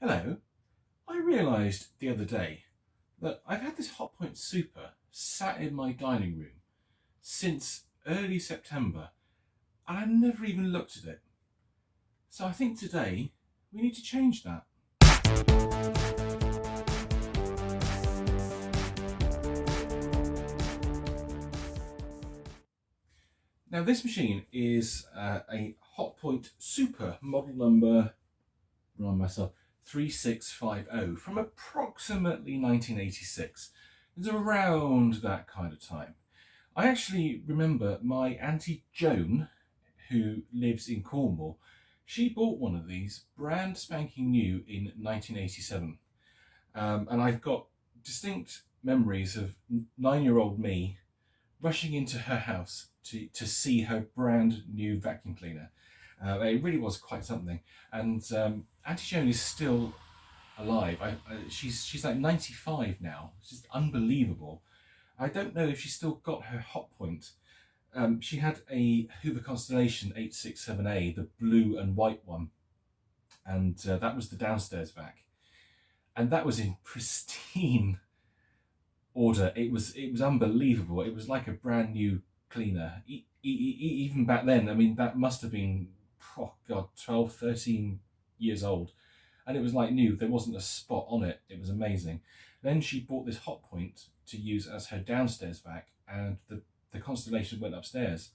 Hello. I realised the other day that I've had this Hotpoint Super sat in my dining room since early September and I've never even looked at it. So I think today we need to change that. Now this machine is a Hotpoint Super model number, remind myself, 3650 from approximately 1986. It's around that kind of time. I actually remember my Auntie Joan, who lives in Cornwall, she bought one of these brand spanking new in 1987. And I've got distinct memories of 9-year-old me rushing into her house to see her brand new vacuum cleaner. It really was quite something. And Auntie Joan is still alive. She's like 95 now. It's just unbelievable. I don't know if she's still got her Hotpoint. She had a Hoover Constellation 867A, the blue and white one, and that was the downstairs vac, and that was in pristine order. It was unbelievable. It was like a brand new cleaner. Even back then, I mean, that must have been, oh God, 12, 13 years old. And it was like new. There wasn't a spot on it. It was amazing. Then she bought this Hotpoint to use as her downstairs vac, and the Constellation went upstairs.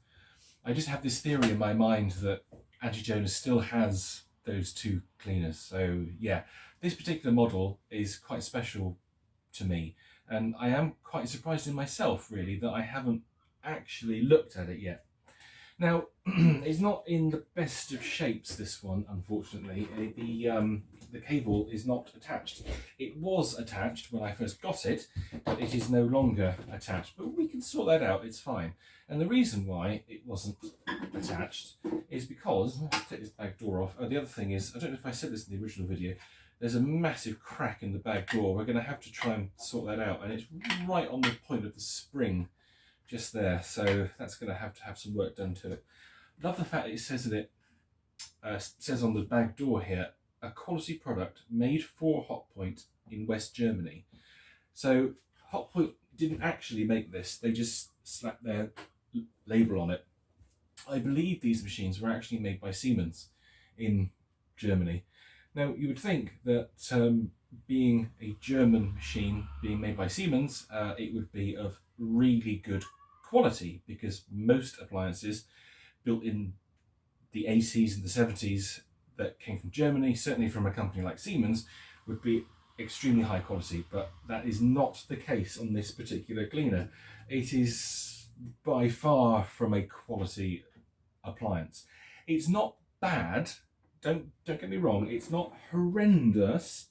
I just have this theory in my mind that Auntie Joan still has those two cleaners. So yeah, this particular model is quite special to me. And I am quite surprised in myself, really, that I haven't actually looked at it yet. Now, it's not in the best of shapes, this one, unfortunately. The cable is not attached. It was attached when I first got it, but it is no longer attached. But we can sort that out, it's fine. And the reason why it wasn't attached is because, let's take this back door off. The other thing is, I don't know if I said this in the original video, there's a massive crack in the back door. We're going to have to try and sort that out, and it's right on the point of the spring just there, so that's going to have some work done to it. Love the fact that it says in it, says on the back door here, a quality product made for Hotpoint in West Germany. So Hotpoint didn't actually make this, they just slapped their label on it. I believe these machines were actually made by Siemens in Germany. Now you would think that being a German machine being made by Siemens, it would be of really good quality, because most appliances built in the 80s and the 70s that came from Germany, certainly from a company like Siemens, would be extremely high quality, but that is not the case on this particular cleaner. It is by far from a quality appliance. It's not bad, don't get me wrong, it's not horrendous,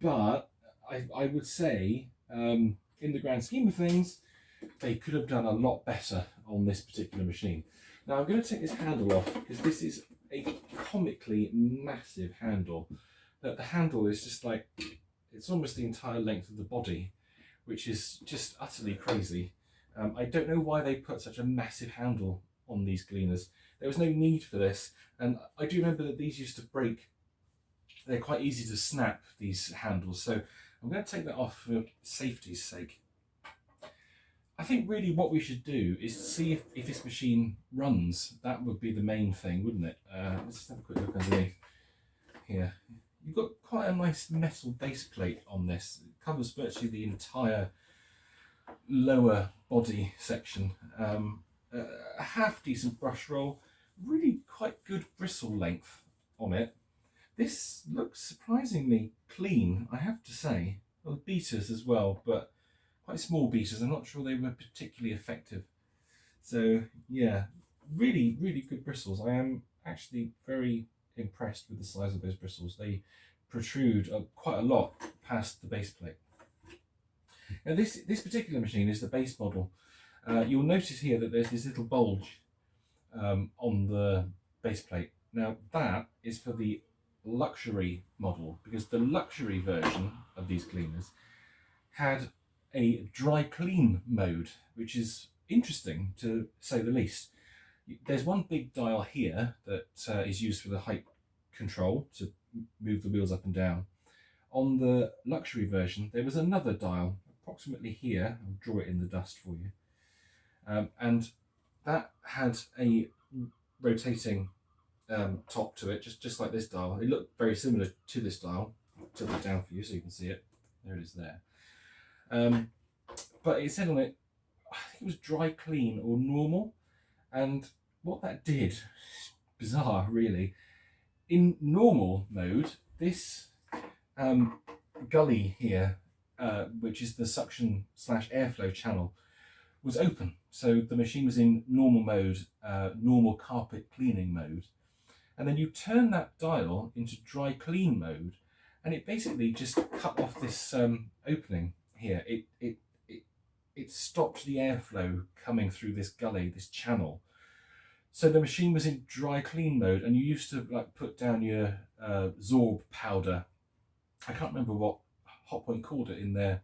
but I would say in the grand scheme of things, they could have done a lot better on this particular machine. Now I'm going to take this handle off, because this is a comically massive handle. The handle is just like, it's almost the entire length of the body, which is just utterly crazy. I don't know why they put such a massive handle on these cleaners. There was no need for this, and I do remember that these used to break. They're quite easy to snap, these handles, so I'm going to take that off for safety's sake. I think really what we should do is see if this machine runs. That would be the main thing, wouldn't it? Let's just have a quick look underneath here. You've got quite a nice metal base plate on this. It covers virtually the entire lower body section. A half decent brush roll, really quite good bristle length on it. This looks surprisingly clean, I have to say. Well, the beaters as well, but quite small beaters. I'm not sure they were particularly effective. So yeah, really, really good bristles. I am actually very impressed with the size of those bristles. They protrude quite a lot past the base plate. Now this particular machine is the base model. You'll notice here that there's this little bulge on the base plate. Now that is for the luxury model, because the luxury version of these cleaners had a dry clean mode, which is interesting to say the least. There's one big dial here that is used for the height control to move the wheels up and down, On the luxury version, there was another dial, approximately here. I'll draw it in the dust for you. And that had a rotating top to it, just like this dial. It looked very similar to this dial. I'll tilt it down for you so you can see it. There it is there. But it said on it, I think it was dry clean or normal. And what that did, bizarre really, in normal mode, this gully here, which is the suction / airflow channel, was open. So the machine was in normal mode, normal carpet cleaning mode. And then you turn that dial into dry clean mode, and it basically just cut off this opening here. It stopped the airflow coming through this gully, this channel. So the machine was in dry clean mode, and you used to like put down your Zorb powder. I can't remember what Hotpoint called it in their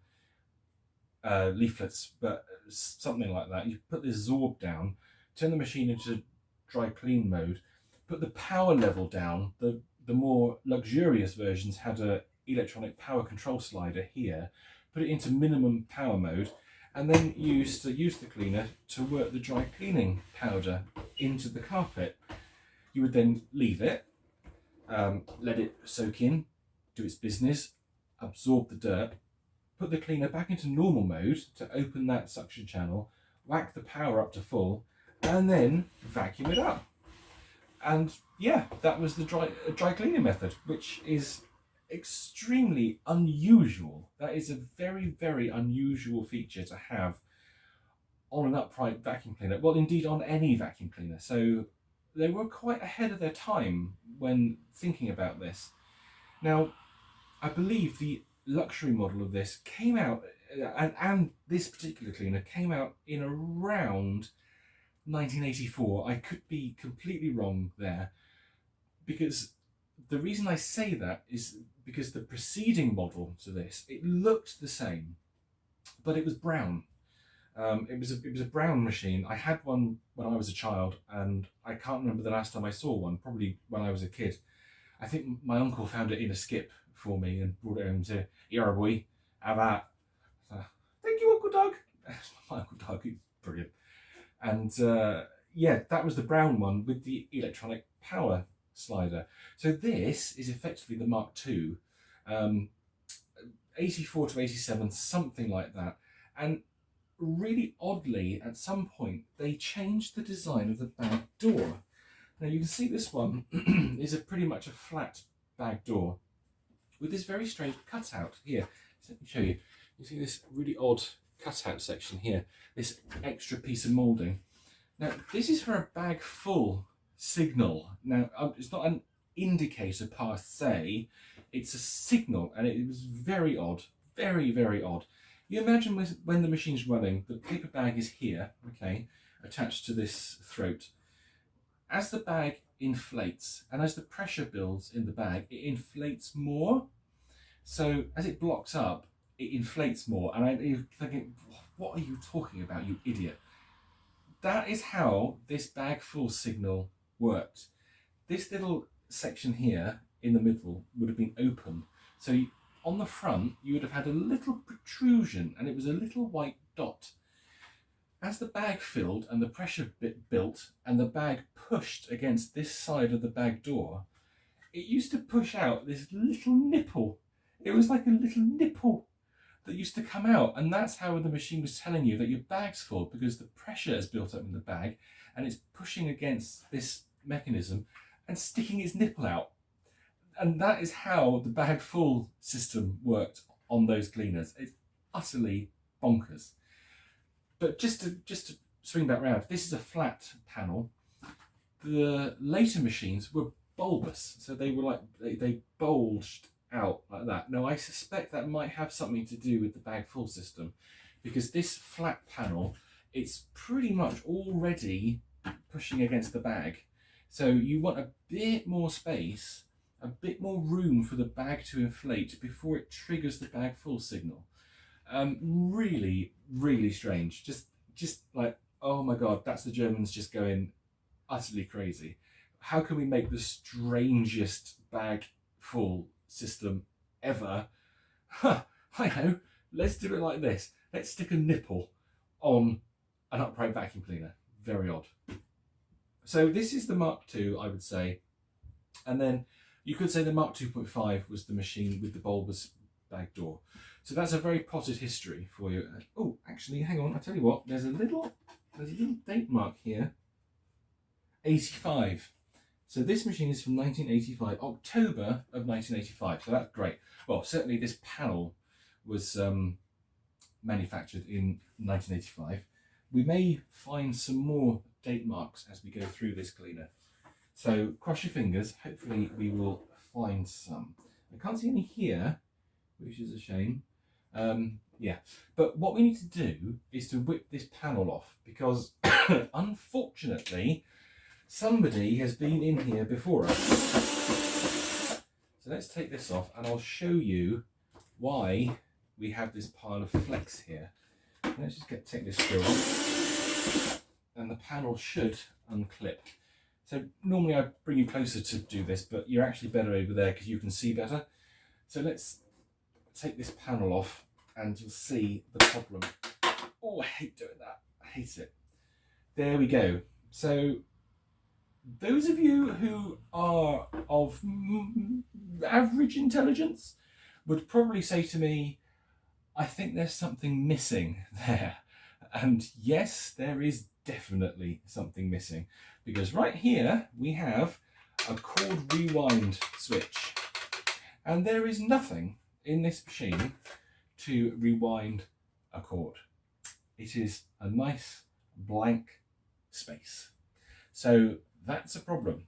leaflets, but something like that. You put this Zorb down, turn the machine into dry clean mode, put the power level down. The more luxurious versions had a electronic power control slider here, put it into minimum power mode, and then you used to use the cleaner to work the dry cleaning powder into the carpet. You would then leave it, let it soak in, do its business, absorb the dirt, put the cleaner back into normal mode to open that suction channel, whack the power up to full, and then vacuum it up. And yeah, that was the dry cleaning method, which is extremely unusual. That is a very, very unusual feature to have on an upright vacuum cleaner. Well, indeed on any vacuum cleaner. So they were quite ahead of their time when thinking about this. Now, I believe the luxury model of this came out, and this particular cleaner came out in around 1984. I could be completely wrong there, because the reason I say that is because the preceding model to this, it looked the same, but it was brown. It was a brown machine. I had one when I was a child, and I can't remember the last time I saw one. Probably when I was a kid. I think my uncle found it in a skip for me and brought it home to, "Here, boy, have that." Thank you, Uncle Doug. My Uncle Doug, he's brilliant. And yeah, that was the brown one with the electronic power slider. So this is effectively the Mark II, 84 to 87, something like that. And really oddly, at some point, they changed the design of the bag door. Now you can see this one is pretty much a flat bag door with this very strange cutout here. So let me show you. You see this really odd cutout section here, this extra piece of moulding. Now this is for a bag full signal. Now it's not an indicator per se, it's a signal, and it was very odd, very, very odd. You imagine when the machine's running, the paper bag is here, okay, attached to this throat. As the bag inflates and as the pressure builds in the bag, it inflates more. So as it blocks up, it inflates more. And I'm thinking, what are you talking about, you idiot? That is how this bag full signal worked. This little section here in the middle would have been open. So on the front, you would have had a little protrusion, and it was a little white dot. As the bag filled and the pressure bit built and the bag pushed against this side of the bag door, it used to push out this little nipple. It was like a little nipple that used to come out, and that's how the machine was telling you that your bag's full, because the pressure is built up in the bag and it's pushing against this mechanism and sticking its nipple out. And that is how the bag full system worked on those cleaners. It's utterly bonkers. But just to swing back round, this is a flat panel. The later machines were bulbous, so they were like they bulged out like that. Now I suspect that might have something to do with the bag full system, because this flat panel, it's pretty much already pushing against the bag. So you want a bit more space, a bit more room for the bag to inflate before it triggers the bag full signal. Really, really strange. Just like, oh my God, that's the Germans just going utterly crazy. How can we make the strangest bag full system ever Huh, I know, let's do it like this. Let's stick a nipple on an upright vacuum cleaner. Very odd. So this is the Mark II, I would say. And then you could say the Mark 2.5 was the machine with the bulbous bag door. So that's a very potted history for you. Oh, actually, hang on. I tell you what. There's a little date mark here. 85. So this machine is from 1985, October of 1985. So that's great. Well, certainly this panel was manufactured in 1985. We may find some more date marks as we go through this cleaner. So cross your fingers. Hopefully we will find some. I can't see any here, which is a shame. Yeah, but what we need to do is to whip this panel off because unfortunately somebody has been in here before us. So let's take this off and I'll show you why we have this pile of flex here. Let's just take this screw off and the panel should unclip. So normally I bring you closer to do this, but you're actually better over there because you can see better. So let's take this panel off and you'll see the problem. Oh, I hate doing that. I hate it. There we go. So those of you who are of average intelligence would probably say to me, I think there's something missing there. And yes, there is definitely something missing because right here we have a cord rewind switch and there is nothing in this machine to rewind a cord. It is a nice blank space. So that's a problem.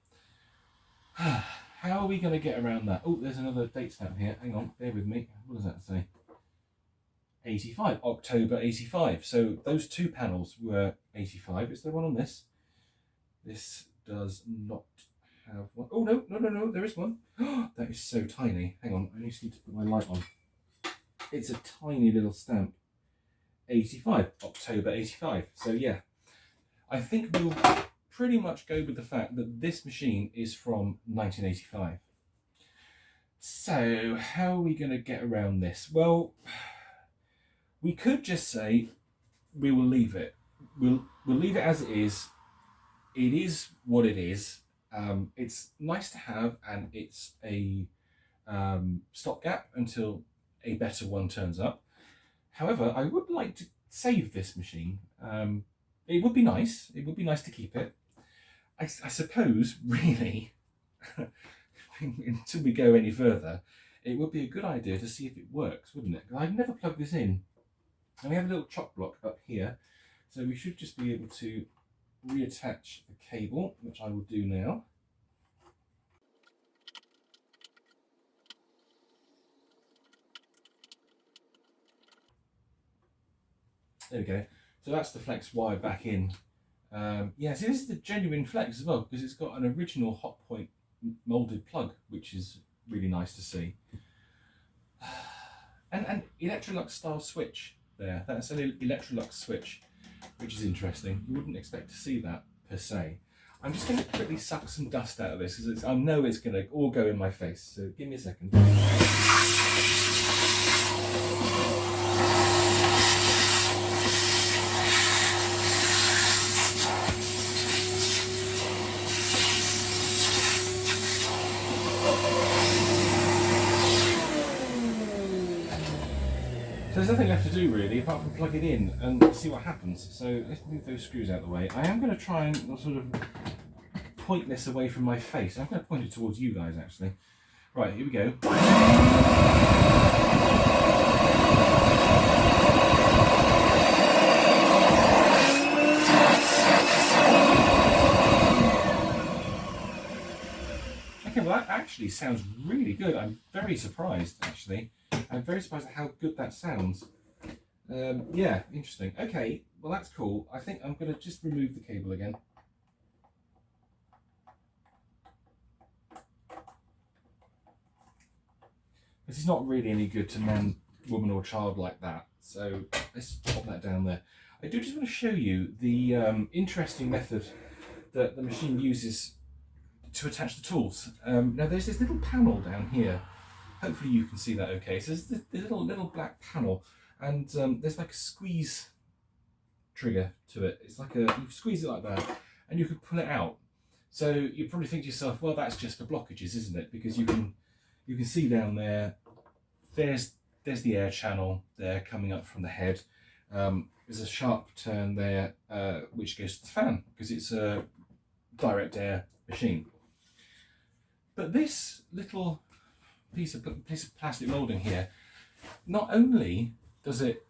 How are we going to get around that? Oh, there's another date stamp here. Hang on, bear with me. What does that say? 85, October 85. So those two panels were 85. Is there one on this? This does not have one. Oh, no, there is one. That is so tiny. Hang on, I just need to put my light on. It's a tiny little stamp. 85, October 85. So yeah, I think we'll pretty much go with the fact that this machine is from 1985. So how are we going to get around this? Well, we could just say we will leave it. We'll leave it as it is. It is what it is. It's nice to have, and it's a stopgap until a better one turns up. However, I would like to save this machine. It would be nice. It would be nice to keep it. I suppose, really, until we go any further, it would be a good idea to see if it works, wouldn't it? Because I've never plugged this in. And we have a little chock block up here. So we should just be able to reattach the cable, which I will do now. There we go. So that's the flex wired back in. Yeah, so this is the genuine flex as well because it's got an original Hotpoint moulded plug, which is really nice to see. And Electrolux style switch there. That's an Electrolux switch, which is interesting. You wouldn't expect to see that per se. I'm just going to quickly suck some dust out of this because I know it's going to all go in my face. So give me a second. There's nothing left to do really apart from plug it in and see what happens. So let's move those screws out of the way. I am going to try and sort of point this away from my face. I'm going to point it towards you guys actually. Right, here we go. Okay, well that actually sounds really good. I'm very surprised actually. I'm very surprised at how good that sounds. Yeah, interesting. Okay, well that's cool. I think I'm going to just remove the cable again. This is not really any good to man, woman or child like that. So let's pop that down there. I do just want to show you the interesting method that the machine uses to attach the tools. Now there's this little panel down here Hopefully you can see that okay. So there's this little black panel, and there's like a squeeze trigger to it. It's like you squeeze it like that, and you can pull it out. So you probably think to yourself, well, that's just for blockages, isn't it? Because you can see down there, there's the air channel there coming up from the head. There's a sharp turn there, which goes to the fan, because it's a direct air machine. But this little piece of plastic moulding here, not only does it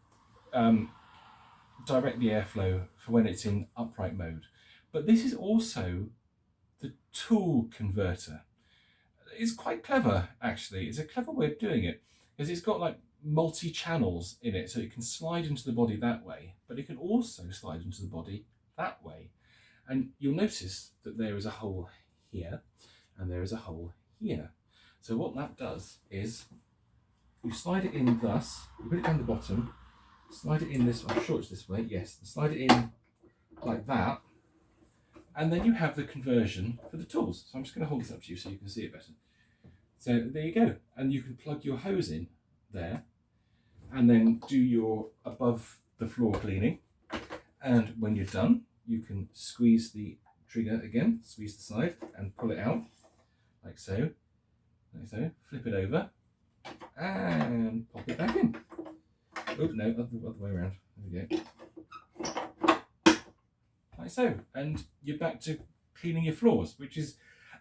direct the airflow for when it's in upright mode, but this is also the tool converter. It's quite clever, actually. It's a clever way of doing it, because it's got like multi-channels in it, so it can slide into the body that way, but it can also slide into the body that way. And you'll notice that there is a hole here, and there is a hole here. So what that does is, you slide it in thus, you put it down the bottom, slide it in this, I'm sure it's this way, yes, slide it in like that, and then you have the conversion for the tools. So I'm just going to hold this up to you so you can see it better. So there you go, and you can plug your hose in there, and then do your above the floor cleaning, and when you're done, you can squeeze the trigger again, squeeze the side, and pull it out, like so, flip it over, and pop it back in. Oh no, other way around, there we go. Like so, and you're back to cleaning your floors, which is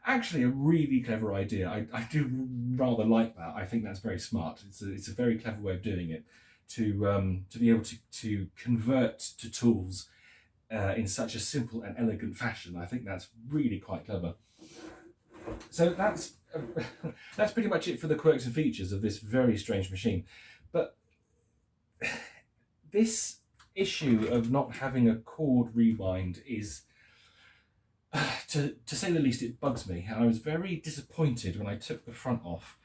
actually a really clever idea. I do rather like that. I think that's very smart. It's a very clever way of doing it, to be able to convert to tools in such a simple and elegant fashion. I think that's really quite clever. So that's pretty much it for the quirks and features of this very strange machine. But this issue of not having a cord rewind is, to say the least, it bugs me. And I was very disappointed when I took the front off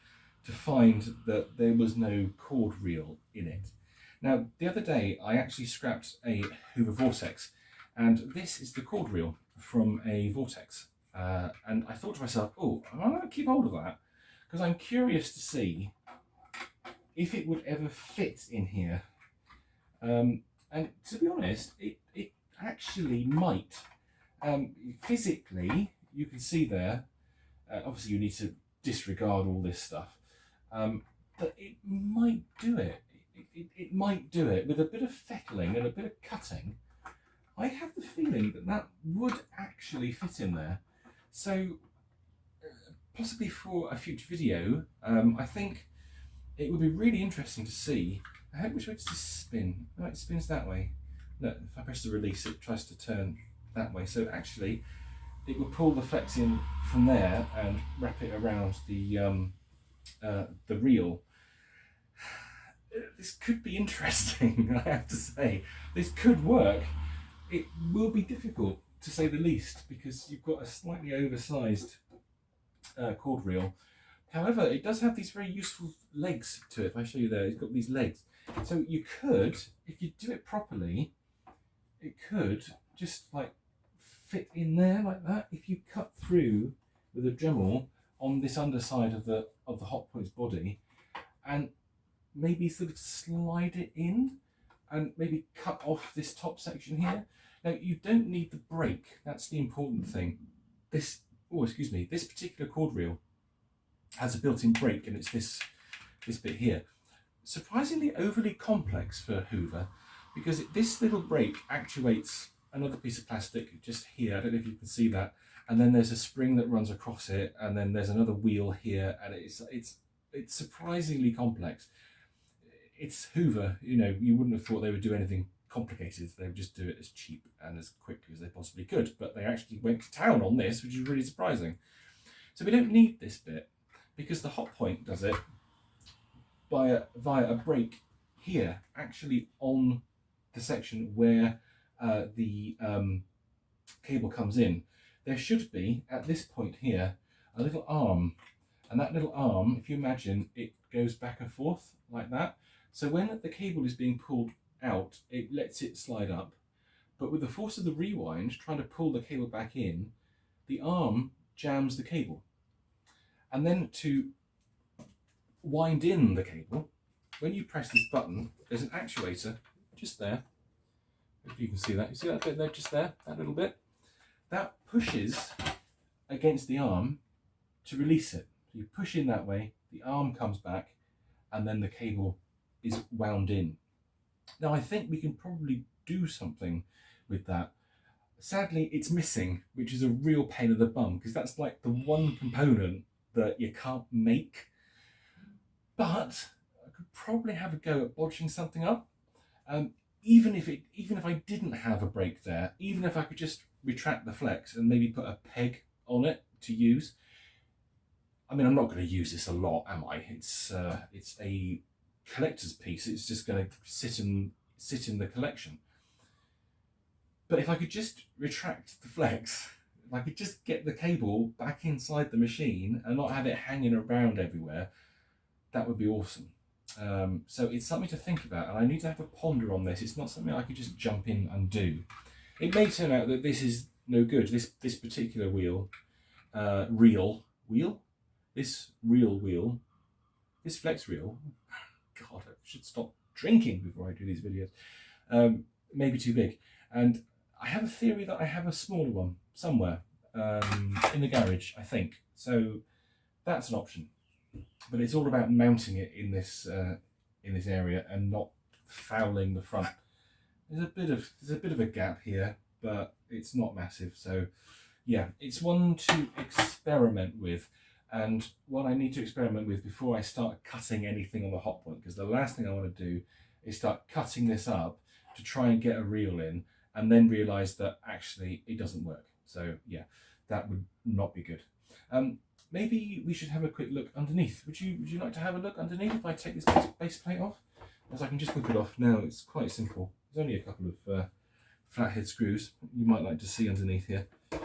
to find that there was no cord reel in it. Now, the other day I actually scrapped a Hoover Vortex, and this is the cord reel from a Vortex. And I thought to myself, oh, I'm going to keep hold of that, because I'm curious to see if it would ever fit in here. And to be honest, it actually might. Physically, you can see there, obviously you need to disregard all this stuff, but it might do it. It might do it with a bit of fettling and a bit of cutting. I have the feeling that that would actually fit in there. So possibly for a future video, I think it would be really interesting to see. Which way does this spin? No, it spins that way. No, if I press the release, it tries to turn that way. So actually, it will pull the flex in from there and wrap it around the reel. This could be interesting, I have to say. This could work. It will be difficult, to say the least, because you've got a slightly oversized cord reel. However, it does have these very useful legs to it. If I show you there, it's got these legs. So you could, if you do it properly, it could just like fit in there like that. If you cut through with a Dremel on this underside of the Hotpoint's body, and maybe sort of slide it in, and maybe cut off this top section here. Now you don't need the brake. That's the important thing. This particular cord reel has a built-in brake, and it's this bit here. Surprisingly overly complex for Hoover, because this little brake actuates another piece of plastic just here. I don't know if you can see that. And then there's a spring that runs across it, and then there's another wheel here, and it's surprisingly complex. It's Hoover, you know, you wouldn't have thought they would do anything complicated. They would just do it as cheap and as quickly as they possibly could. But they actually went to town on this, which is really surprising. So we don't need this bit, because the Hotpoint does it via a brake here, actually on the section where the cable comes in. There should be, at this point here, a little arm, and that little arm, if you imagine, it goes back and forth like that. So when the cable is being pulled out, it lets it slide up, but with the force of the rewind, trying to pull the cable back in, the arm jams the cable. And then to wind in the cable, when you press this button, there's an actuator just there. If you can see that. You see that bit there, just there, that little bit? That pushes against the arm to release it. So you push in that way, the arm comes back, and then the cable is wound in. Now I think we can probably do something with that. Sadly, it's missing, which is a real pain in the bum, because that's like the one component that you can't make. But I could probably have a go at bodging something up. Even if I didn't have a break there, even if I could just retract the flex and maybe put a peg on it to use. I mean, I'm not going to use this a lot, am I? It's a collector's piece. It's just going to sit in the collection. But if I could just retract the flex, if I could just get the cable back inside the machine and not have it hanging around everywhere, that would be awesome. So it's something to think about, and I need to have a ponder on this. It's not something I could just jump in and do. It may turn out that this is no good. This particular wheel, this flex reel. God, I should stop drinking before I do these videos. May be too big, and I have a theory that I have a smaller one somewhere in the garage, I think. So that's an option. But it's all about mounting it in this area and not fouling the front. There's a bit of a gap here, but it's not massive. So yeah, it's one to experiment with, and what I need to experiment with before I start cutting anything on the Hotpoint, because the last thing I want to do is start cutting this up to try and get a reel in and then realise that actually it doesn't work. So yeah, that would not be good. Maybe we should have a quick look underneath. Would you like to have a look underneath if I take this base plate off? As I can just whip it off now, it's quite simple. There's only a couple of flathead screws you might like to see underneath here. There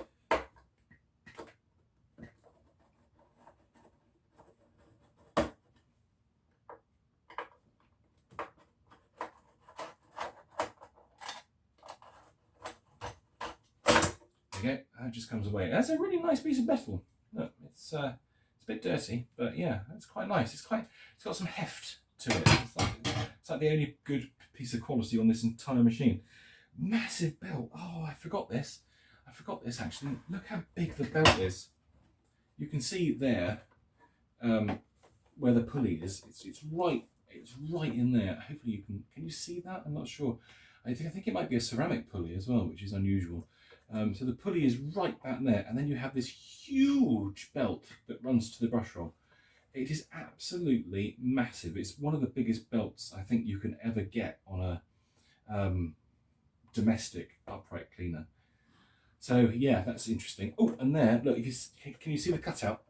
you go, that just comes away. That's a really nice piece of metal. Look, it's a bit dirty, but yeah, it's quite nice. It's got some heft to it. It's like the only good piece of quality on this entire machine. Massive belt. Oh, I forgot this actually. Look how big the belt is. You can see there where the pulley is. It's right in there. Hopefully can you see that? I'm not sure. I think it might be a ceramic pulley as well, which is unusual. So the pulley is right back there, and then you have this huge belt that runs to the brush roll. It is absolutely massive. It's one of the biggest belts I think you can ever get on a domestic upright cleaner. So yeah, that's interesting. Oh, and there, look, can you see the cutout?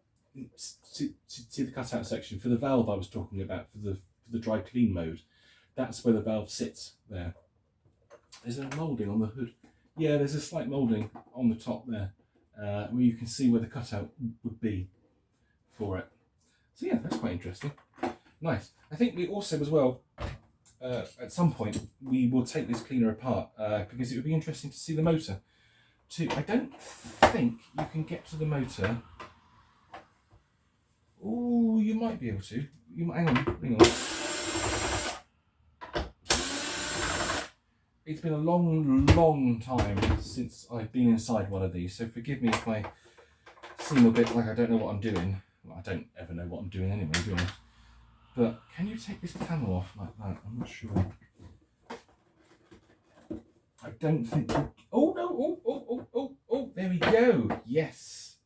See the cutout section for the valve I was talking about for the dry clean mode. That's where the valve sits there. There's a moulding on the hood. Yeah, there's a slight moulding on the top there, where you can see where the cutout would be for it. So yeah, that's quite interesting. Nice. I think we also as well, at some point, we will take this cleaner apart, because it would be interesting to see the motor too. I don't think you can get to the motor. Oh, you might be able to. Hang on. It's been a long time since I've been inside one of these, so forgive me if I seem a bit like I don't know what I'm doing. Well, I don't ever know what I'm doing anyway, do I? But can you take this panel off like that? I'm not sure. I don't think... Oh no! Oh, there we go! Yes!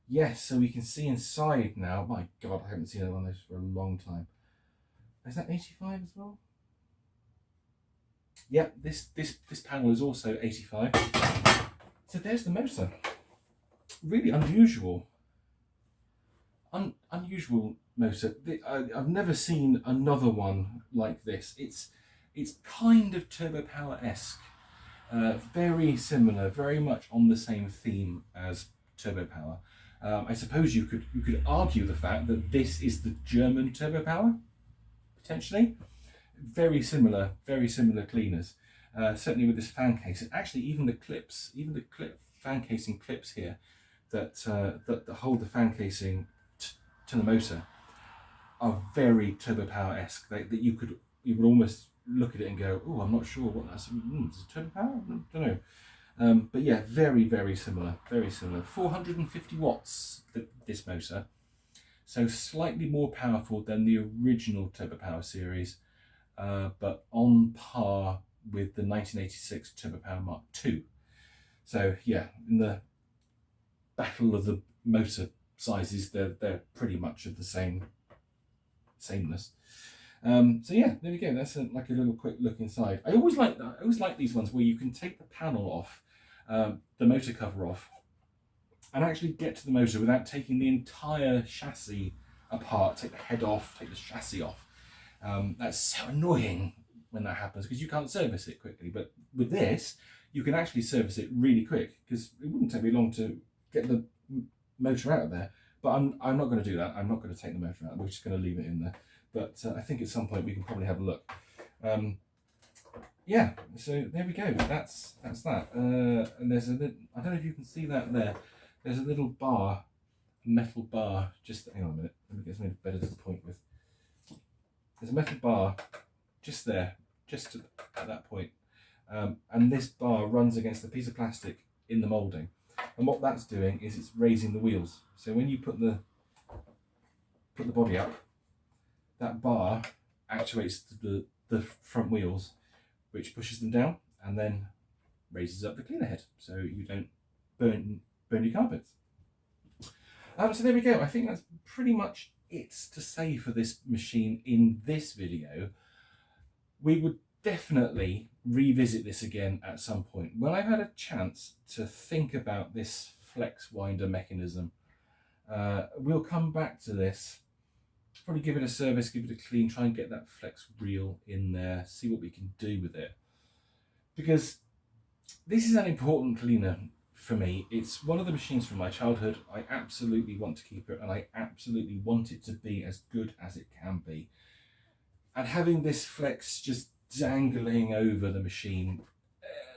Yes, so we can see inside now. My God, I haven't seen one of those for a long time. Is that 85 as well? Yeah, this panel is also 85. So there's the motor. Really unusual. Unusual motor. I've never seen another one like this. It's kind of turbo power-esque. Very similar, very much on the same theme as turbo power. I suppose you could argue the fact that this is the German turbo power, potentially. Very similar cleaners. Certainly with this fan case, and actually even the fan casing clips here that hold the fan casing to the motor are very turbo power-esque. That you would almost look at it and go, oh, I'm not sure what that's. Is it turbo power? I don't know. But yeah, very, very similar. Very similar. 450 watts, this motor. So slightly more powerful than the original Turbo Power series, but on par with the 1986 Turbo Power Mark II. So yeah, in the battle of the motor sizes, they're pretty much of the sameness. So yeah, there we go. That's like a little quick look inside. I always like these ones where you can take the panel off, the motor cover off, and actually get to the motor without taking the entire chassis apart. Take the head off, take the chassis off. That's so annoying when that happens because you can't service it quickly. But with this, you can actually service it really quick because it wouldn't take me long to get the motor out of there. But I'm not going to do that. I'm not going to take the motor out. We're just going to leave it in there. But I think at some point we can probably have a look. Yeah, so there we go. That's that. And there's I don't know if you can see that there. There's a little bar, metal bar. Just hang on a minute. Let me get something better to point with. There's a metal bar just there, just at that point. And this bar runs against a piece of plastic in the moulding. And what that's doing is it's raising the wheels. So when you put the body up, that bar actuates the front wheels, which pushes them down and then raises up the cleaner head, so you don't burn your carpets. So there we go. I think that's pretty much it to say for this machine in this video. We would definitely revisit this again at some point when I've had a chance to think about this flex winder mechanism. We'll come back to this, probably give it a service, give it a clean, try and get that flex reel in there, see what we can do with it, because this is an important cleaner for me. It's one of the machines from my childhood. I absolutely want to keep it, and I absolutely want it to be as good as it can be. And having this flex just dangling over the machine,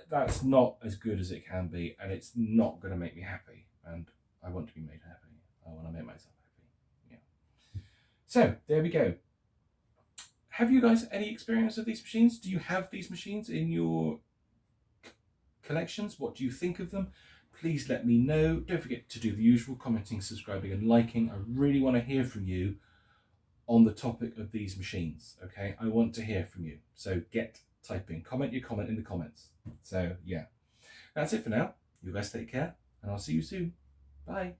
that's not as good as it can be, and it's not going to make me happy. And I want to be made happy. I want to make myself happy. Yeah. So there we go. Have you guys any experience of these machines? Do you have these machines in your collections? What do you think of them? Please let me know. Don't forget to do the usual, commenting, subscribing and liking. I really want to hear from you on the topic of these machines. Okay, I want to hear from you, so get typing. Comment your comment in the comments. So yeah, that's it for now. You guys take care, and I'll see you soon. Bye.